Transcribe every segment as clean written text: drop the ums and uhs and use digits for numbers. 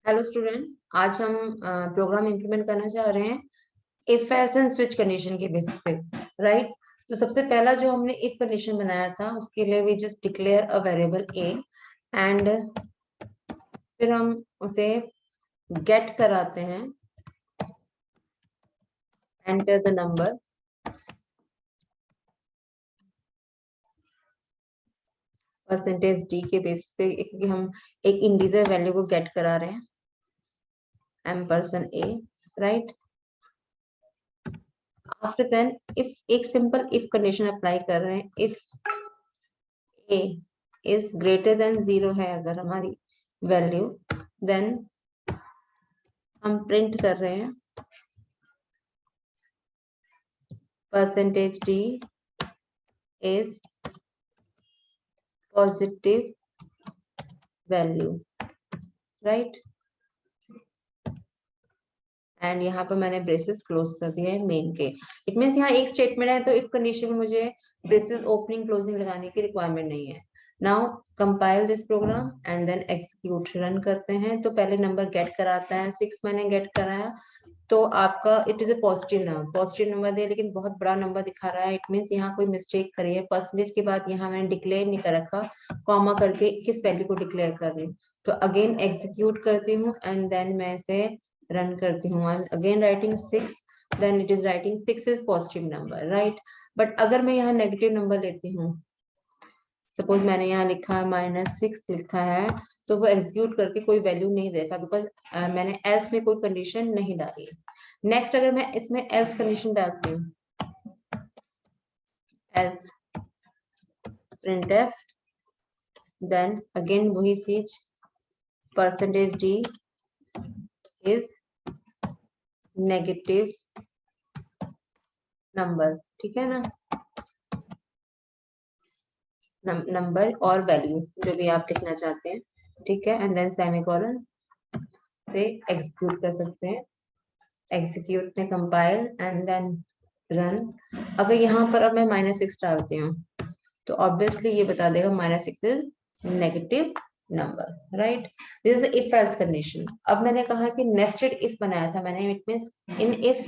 Hello student, आज हम programme implement करना चाह रहे हैं if else and switch condition के बेसिस पे। राइट। तो सबसे पहला जो हमने इफ कंडीशन बनाया था उसके लिए we just declare a variable A and फिर हम उसे गेट कराते हैं, enter the number percentage D के बेसिस पे, क्योंकि हम एक इंटीजर वैल्यू को गेट करा रहे हैं m% a। Right. After then if एक सिंपल इफ कंडीशन अप्लाई कर रहे हैं, if a is greater than 0 है अगर हमारी वैल्यू, देन हम प्रिंट कर रहे हैं percentage D is positive value. Right. And यहाँ पर मैंने ब्रेसेस क्लोज कर दिया है मेन के। इट मीन्स यहाँ एक स्टेटमेंट है तो इफ कंडीशन में मुझे ब्रेसेस ओपनिंग क्लोजिंग लगाने की रिक्वायरमेंट नहीं है। Now compile this program and then execute, run करते हैं। तो पहले नंबर गेट कराता है, 6 मैंने गेट कराया, तो आपका it is a positive number दे, लेकिन बहुत बड़ा नंबर दिखा रहा है। इट मीन्स यहाँ कोई मिस्टेक करी है। परसेंटेज के बाद यहाँ मैंने डिक्लेयर नहीं कर रखा, कॉमा करके किस वैल्यू को डिक्लेयर कर रही हूँ। तो अगेन एग्जीक्यूट करती हूँ एंड देन मैं इसे रन करती हूँ। Again writing 6, then it is writing 6 is positive number. Right. But अगर मैं यहाँ नेगेटिव नंबर लेती हूँ, सपोज मैंने यहाँ लिखा है -6 लिखा है, तो वो एग्जीक्यूट करके कोई वैल्यू नहीं देगा, बिकॉज मैंने एल्स में कोई कंडीशन नहीं डाली है। नेक्स्ट अगर मैं इसमें एल्स कंडीशन डालती हूँ, एल्स printf, देन अगेन वही चीज, percentage D is negative number. ठीक है ना, नंबर और वैल्यू जो भी आप लिखना चाहते हैं। ठीक है। एंड देन सेमीकोलन से एग्जीक्यूट कर सकते हैं, एग्जीक्यूट में कंपाइल एंड देन रन। अगर यहाँ पर अब मैं -6 डालती हूँ तो ऑब्वियसली ये बता देगा -6 is negative number. Right. This is if else condition. अब मैंने कहा कि नेस्टेड इफ बनाया था मैंने, it means in if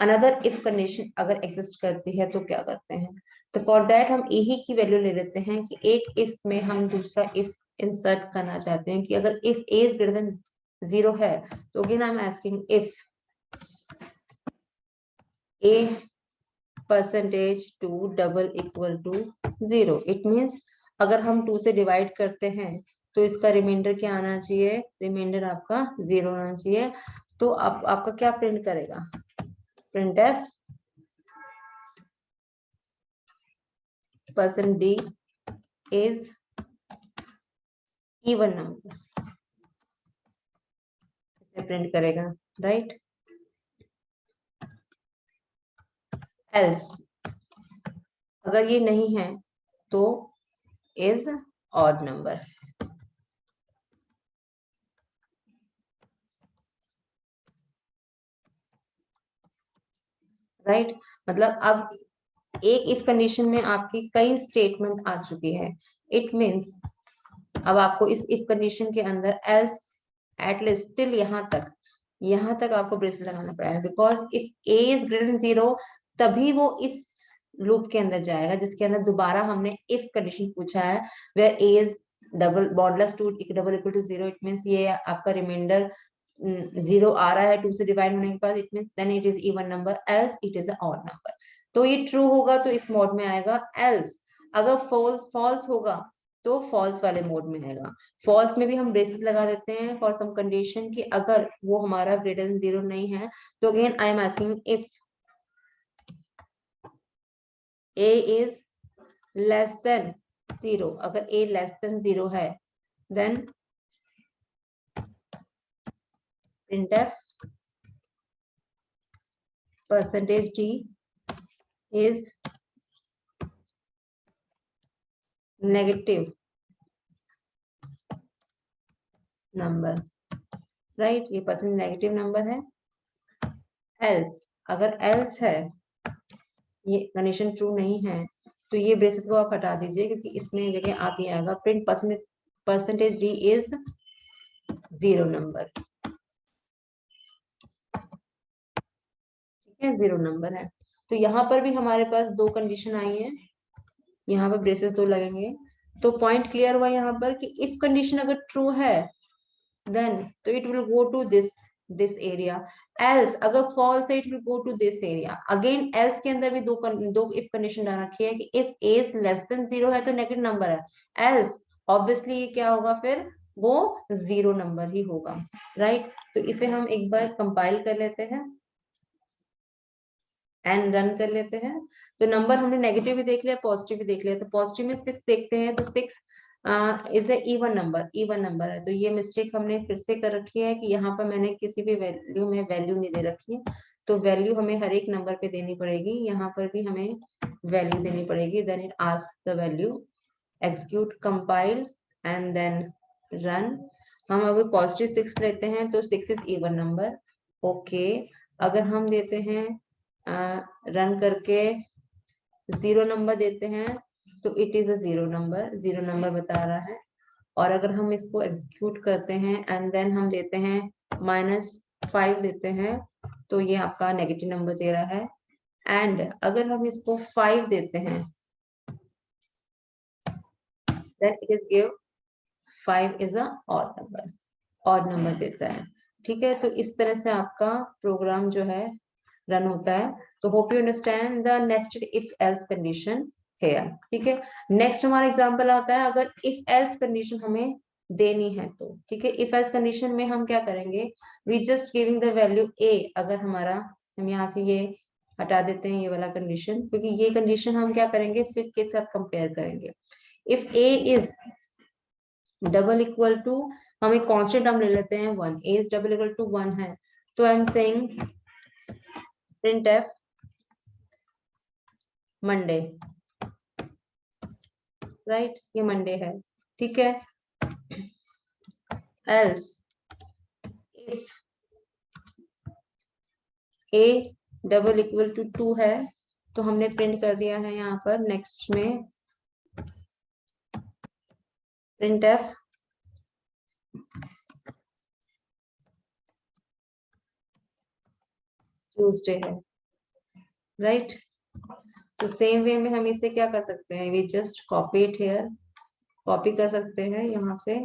another if condition अगर एग्जिस्ट करती है तो क्या करते हैं। तो फॉर दैट हम यही की वैल्यू ले लेते हैं कि एक इफ में हम दूसरा इफ इंसर्ट करना चाहते हैं कि अगर if A is greater than 0 है, तो again I am asking if a percentage 2 double equal to 0। It means अगर हम 2 से डिवाइड करते हैं तो इसका रिमाइंडर क्या आना चाहिए, रिमाइंडर आपका 0 आना चाहिए। तो आपका क्या प्रिंट करेगा, printf percent d is even number, इसे प्रिंट करेगा। राइट। एल्स अगर ये नहीं है तो इज ऑड नंबर। राइट। मतलब अब एक इफ कंडीशन में आपकी कई स्टेटमेंट आ चुकी है। इट मींस अब आपको इस इफ कंडीशन के अंदर एल्स एटलीस्ट टिल यहाँ तक आपको ब्रेसेस लगाना पड़ेगा, because if A is greater than 0 तभी वो इस लूप के अंदर जाएगा जिसके अंदर दोबारा हमने इफ कंडीशन पूछा है, where a is double bondless two double equal to 0। It means ये आपका रिमाइंडर 0 आ रहा है 2 से डिवाइड होने के बाद, it means then it is even number, else it is odd number. तो ये ट्रू होगा तो इस मोड में आएगा, एल्स अगर फॉल्स होगा तो फॉल्स वाले मोड में आएगा। फॉल्स में भी हम ब्रेसेस लगा देते हैं फॉर सम कंडीशन कि अगर वो हमारा ग्रेटर देन 0 नहीं है, तो again I am asking if a is less than 0। अगर a लेस देन 0 है then printf percentage d is negative number. Right. ये परसेंट नेगेटिव नंबर है। एल्स अगर एल्स है, ये कंडीशन ट्रू नहीं है, तो ये ब्रेसेस को आप हटा दीजिए, क्योंकि इसमें जगह आप ये आएगा print percentage D is 0 number, ठीक है, 0 नंबर है। तो यहाँ पर भी हमारे पास दो कंडीशन आई है, यहाँ पर ब्रेसेस दो लगेंगे। तो पॉइंट क्लियर हुआ यहाँ पर कि इफ कंडीशन अगर ट्रू है देन तो it will go to this area, else अगर फॉल्स है it will go to this area. Again else के अंदर भी दो इफ कंडीशन डाल रखी है कि if A is less than 0 है तो नेगेटिव नंबर है, एल्स ऑब्वियसली ये क्या होगा, फिर वो 0 नंबर ही होगा, राइट। तो इसे हम एक बार कंपाइल कर लेते हैं एंड रन कर लेते हैं। तो नंबर हमने नेगेटिव भी देख लिया, पॉजिटिव भी देख लिया। तो पॉजिटिव में 6 देखते हैं, तो 6 इज ए इवन नंबर है। तो ये मिस्टेक हमने फिर से कर रखी है कि यहाँ पर मैंने किसी भी वैल्यू में वैल्यू नहीं दे रखी है। तो वैल्यू हमें हर एक नंबर पे देनी पड़ेगी, यहाँ पर भी हमें वैल्यू देनी पड़ेगी। Then it ask the value, execute, compile and then run. हम अभी पॉजिटिव 6 लेते हैं तो 6 इज इवन नंबर, ओके। अगर हम देते हैं रन करके 0 नंबर देते हैं तो इट इज अ 0 नंबर बता रहा है। और अगर हम इसको एग्जीक्यूट करते हैं एंड देन हम देते हैं -5 देते हैं तो ये आपका नेगेटिव नंबर दे रहा है। एंड अगर हम इसको 5 देते हैं then it is give 5 is a odd number देता है, ठीक है। तो इस तरह से आपका प्रोग्राम जो है रन होता है। तो hope you understand the nested if else condition here, ठीक है। नेक्स्ट हमारा एग्जांपल आता है अगर इफ एल्स कंडीशन हमें देनी है तो, ठीक है। इफ एल्स कंडीशन में हम क्या करेंगे, we just giving the value a. अगर हमारा, हम यहाँ से ये हटा देते हैं ये वाला कंडीशन, क्योंकि ये कंडीशन हम क्या करेंगे स्विच के साथ कंपेयर करेंगे। If A is double equal to, हम एक कांस्टेंट हम ले लेते हैं 1, A is double equal to 1 है, तो I am saying printf Monday, right, ये मंडे है, ठीक है। Else if a double equal to 2 है तो हमने प्रिंट कर दिया है यहाँ पर नेक्स्ट में printf ट्यूसडे है, राइट। तो सेम वे में हम इसे क्या कर सकते हैं, we just copy it here, copy कर सकते हैं यहाँ से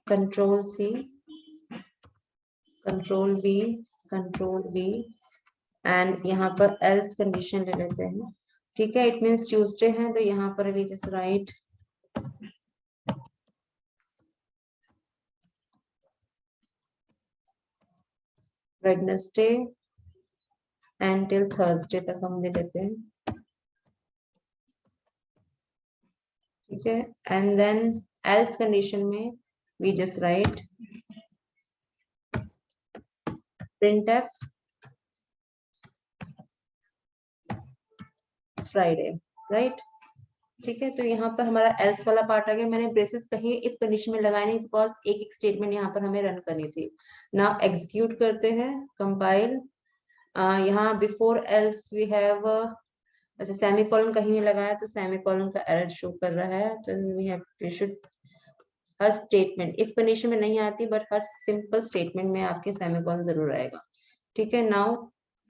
control C, control V and यहाँ पर एल्स कंडीशन ले लेते हैं, ठीक है। इट मीन्स ट्यूसडे है तो यहाँ पर we just write Wednesday and till Thursday तक हम ले लेते हैं, ठीक है। एंड देन एल्स कंडीशन में we just write printf Friday, right, ठीक है। तो यहाँ पर हमारा एल्स वाला पार्ट आ गया। मैंने ब्रेसेस कहीं इफ कंडीशन में लगाए नहीं बिकॉज एक एक स्टेटमेंट यहाँ पर हमें रन करनी थी। नाउ एग्जीक्यूट करते हैं, कंपाइल। यहाँ बिफोर एल्स वी हैव, अच्छा सेमीकोलन कहीं नहीं लगाया तो सेमीकोलन का एरर शो कर रहा है, तो वी शुड हर स्टेटमेंट इफ कंडीशन में नहीं आती बट हर सिंपल स्टेटमेंट में आपके सेमीकोलन जरूर आएगा, ठीक है। Now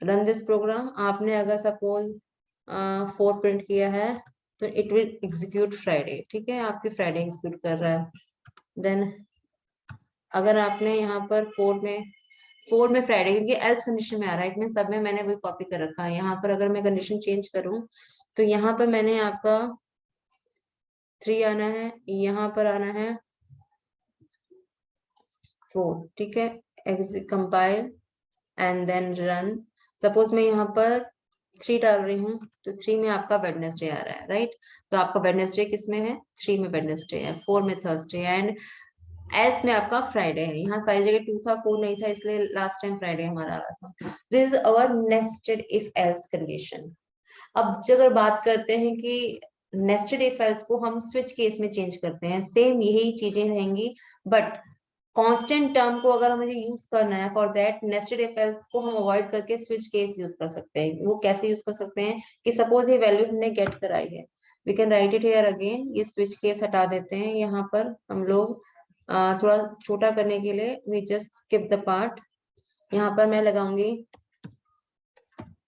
run this program. आपने अगर सपोज 4 प्रिंट किया है तो इट विल एग्जीक्यूट फ्राइडे, ठीक है, आपकी फ्राइडे एग्जीक्यूट कर रहा है। देन अगर आपने यहाँ पर 4 में फ्राइडे, क्योंकि एल्स कंडीशन में आ रहा है, सब में मैंने वही कॉपी कर रखा है। यहाँ पर अगर मैं कंडीशन चेंज करूँ तो यहाँ पर मैंने आपका 3 आना है, यहाँ पर आना है 4, ठीक है। Compile and then run. Suppose मैं यहाँ पर 3 डाल रही हूँ तो 3 में आपका वेडनेसडे आ रहा है, राइट। तो आपका वेडनेसडे किस में है, 3 में वेडनेसडे है, 4 में थर्सडे एंड एल्स में आपका फ्राइडे है। यहाँ सारी जगह 2 था 4 नहीं था, इसलिए लास्ट टाइम फ्राइडे हमारा आ रहा था। This is our nested if else condition. अब अगर बात करते हैं कि नेस्टेड इफ एल्स को हम स्विच केस में चेंज करते हैं, सेम यही चीजें रहेंगी बट कांस्टेंट टर्म को अगर हमें यूज करना है for that nested if else को हम अवॉइड करके स्विच केस यूज कर सकते हैं। वो कैसे यूज कर सकते हैं कि सपोज ये वैल्यू हमने गेट कराई है, we can write it here again. ये स्विच केस हटा देते हैं, यहाँ पर हम लोग थोड़ा छोटा करने के लिए we just skip the part. यहाँ पर मैं लगाऊंगी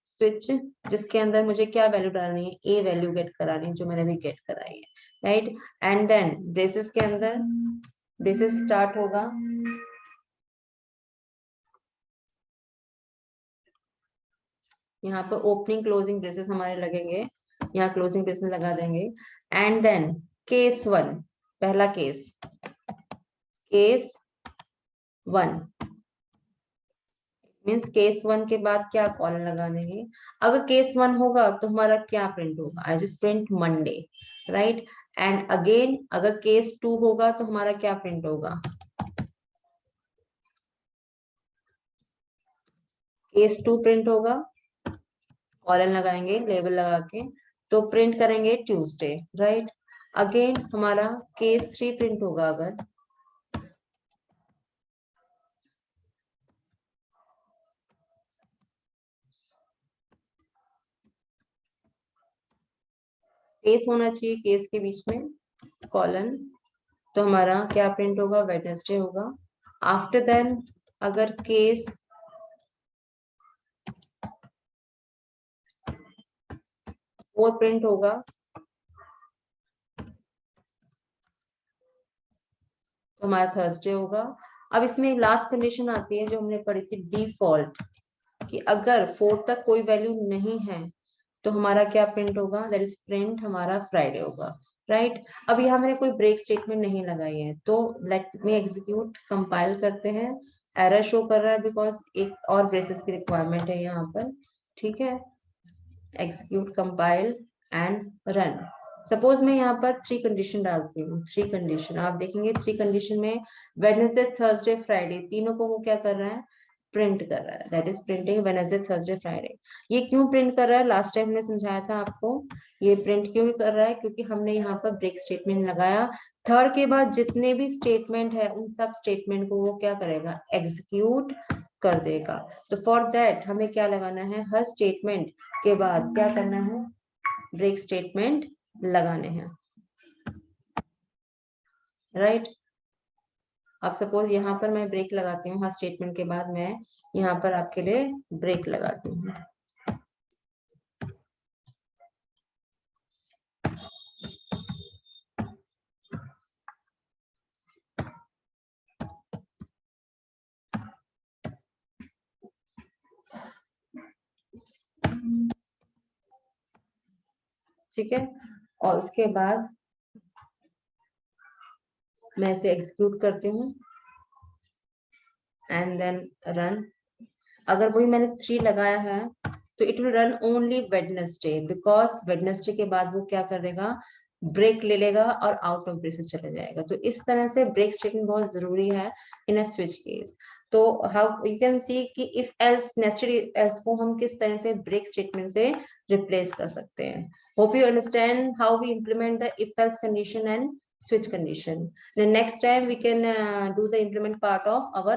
स्विच, जिसके अंदर मुझे क्या वैल्यू डालनी है, ए वैल्यू गेट करानी है, जो मैंने भी गेट कराई है, राइट। एंड देन ब्रेसेस के अंदर ब्रेसेस स्टार्ट होगा, यहाँ पर ओपनिंग क्लोजिंग ब्रेसेस हमारे लगेंगे, यहाँ क्लोजिंग ब्रेसेस लगा देंगे। एंड देन केस 1, पहला केस 1 मीन्स केस 1 के बाद क्या कॉलन लगा देंगे। अगर केस 1 होगा तो हमारा क्या प्रिंट होगा, I just print Monday, right. And again अगर केस 2 होगा तो हमारा क्या प्रिंट होगा, केस 2 प्रिंट होगा, कॉलन लगाएंगे लेबल लगा के, तो प्रिंट करेंगे ट्यूसडे, राइट। अगेन हमारा केस 3 प्रिंट होगा, अगर केस होना चाहिए, केस के बीच में कॉलन, तो हमारा क्या प्रिंट होगा, वेडनेसडे होगा। आफ्टर देन अगर केस 4 प्रिंट होगा, तो हमारा थर्सडे होगा। अब इसमें लास्ट कंडीशन आती है जो हमने पढ़ी थी, डिफॉल्ट, कि अगर 4 तक कोई वैल्यू नहीं है तो हमारा क्या प्रिंट होगा, दैट इज प्रिंट हमारा फ्राइडे होगा, राइट। अब यहाँ मैंने कोई ब्रेक स्टेटमेंट नहीं लगाई है, तो लेट मी एग्जीक्यूट, कंपाइल करते हैं। एरर शो कर रहा है बिकॉज एक और ब्रेसेस की रिक्वायरमेंट है यहाँ पर, ठीक है। Execute, compile and run. Suppose मैं यहाँ पर 3 कंडीशन डालती हूँ, 3 कंडीशन आप देखेंगे, 3 कंडीशन में वेडनेसडे थर्सडे फ्राइडे तीनों को वो क्या कर रहा है, प्रिंट कर रहा है, that is printing Wednesday Thursday Friday. ये क्यों प्रिंट कर रहा है, लास्ट टाइम हमने समझाया था आपको, ये प्रिंट क्यों कर रहा है, क्योंकि हमने यहाँ पर ब्रेक स्टेटमेंट लगाया। थर्ड के बाद जितने भी स्टेटमेंट है उन सब स्टेटमेंट को वो क्या करेगा, एग्जीक्यूट कर देगा। तो फॉर दैट हमें क्या लगाना है, हर स्टेटमेंट के बाद क्या करना है, ब्रेक स्टेटमेंट लगाने हैं, राइट। अब सपोज यहाँ पर मैं ब्रेक लगाती हूँ, हर स्टेटमेंट के बाद मैं यहाँ पर आपके लिए ब्रेक लगाती हूँ। ठीक है, और उसके बाद मैं इसे एग्जीक्यूट करती हूँ एंड देन रन। अगर वही मैंने 3 लगाया है तो it will run only Wednesday, because Wednesday के बाद वो क्या कर देगा, ब्रेक ले लेगा और आउट ऑफ ब्रेसेस चले जाएगा। तो इस तरह से ब्रेक स्टेटमेंट बहुत जरूरी है इन अ स्विच केस। तो हाउ यू कैन सी कि इफ एल्स नेस्टेड एल्स को हम किस तरह से ब्रेक स्टेटमेंट से रिप्लेस कर सकते हैं। Hope you understand how we implement the if else condition and switch condition. The next time we can do the implement part of our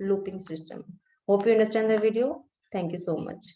looping system. Hope you understand the video. Thank you so much.